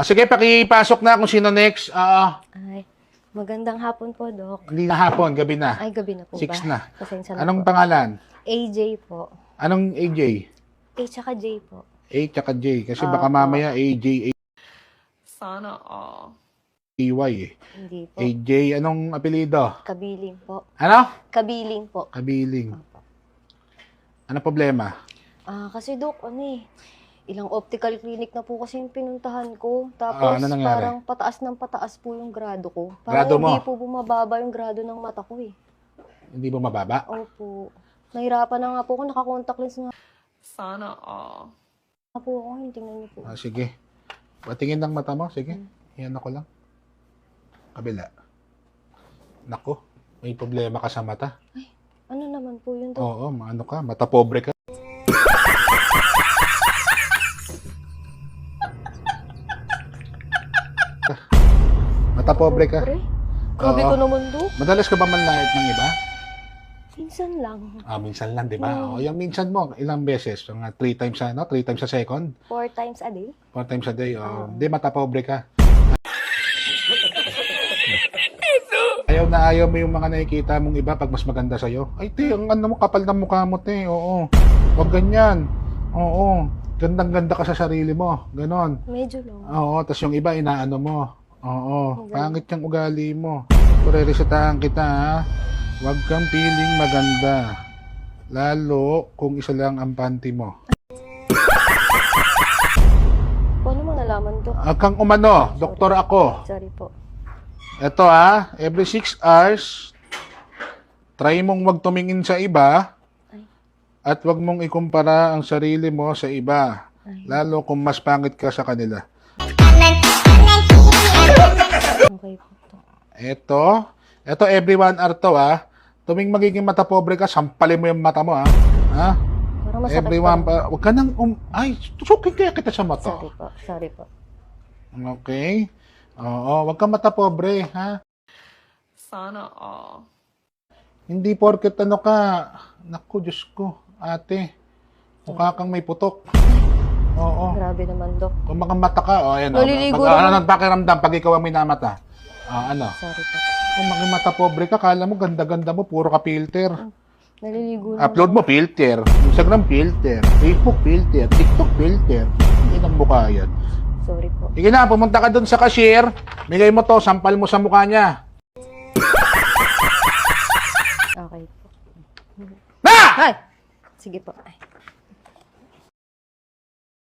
Sige, pakipasok na kung sino next. Ay, magandang hapon po, Doc. Hindi na hapon, gabi na. Ay, gabi na po 6 ba? na. Pasensya na Anong po. pangalan? AJ po. Anong AJ? A tsaka J po. A tsaka J. Kasi baka Opo. mamaya AJ, Sana all. AY eh. Hindi po. AJ, anong apelido? Kabiling po. Ano? Kabiling po. Kabiling. Opo. Ano problema? Kasi Doc, ilang optical clinic na po kasi yung pinuntahan ko. Tapos ano nangyari? parang pataas ng pataas po yung grado ko. Grado Parang mo? hindi po bumababa yung grado ng mata ko eh. Hindi ba mababa? Opo. Nahirapan na nga po ako, naka-contact lens nga Sana all. po ako. Tingnan niyo po. Sige. Patingin ng mata mo. Sige. Yan ako lang. Kabila. Nako. May problema ka sa mata. Ano naman po yun, Doc? Oo, ano ka? Mata pobre ka. Mata pobre ka. Pre? Grabe Oo. ko naman, Doc. Madalas ka ba manlait ng iba? Minsan lang. Minsan lang, di ba? O, yung minsan mo, ilang beses? Mga 3 times sa, 3 times sa second? 4 times a day. 4 times a day? Di, mata pobre ka. Ayaw na ayaw mo yung mga nakikita mong iba pag mas maganda sa'yo. Ay, te, ang ano mo, kapal ng mukha mo, te. Oo. Huwag ganyan. Oo. Gandang-ganda ka sa sarili mo. Ganon. Medyo lang. Oo, tas yung iba inaano mo. Oo, pangit yung ugali mo. Re-resetahan kita, ha? Huwag kang piling maganda. Lalo kung isa lang ang panty mo. Paano mo nalaman, Doc? Huwag kang umano, doktor ako. Sorry po. Ito every 6 hours, try mong wag tumingin sa iba at wag mong ikumpara ang sarili mo sa iba. Lalo kung mas pangit ka sa kanila. Okay po, Doc. Ito every 1 hour to Tuming magiging mata pobre ka, sampalin mo yung mata mo ha. Parang masakit Every pa. 1 wag ka nang ay, tusukin kaya kita sa mata. Sorry po. Sorry po. Okay? Oo, wag kang mata pobre ha. Sana all. Hindi porket ano ka. Naku, Diyos ko, ate. Mukha kang may putok. Oo. Grabe naman, Doc. Kung makamata ka, ayan. Naliligo Pag, ano naman. nang pakiramdam pag ikaw ang minamata? Ano? Sorry po. Kung mata pobre ka, kala mo ganda-ganda mo, puro ka filter. Naliligo na. Upload mo filter, Instagram filter, Facebook filter, TikTok filter. Hindi ng mukha yan. Sorry po. Sige na, pumunta ka dun sa cashier, bigay mo to, sampal mo sa mukha niya. Okay po. Na! Ay! Sige po. Ay.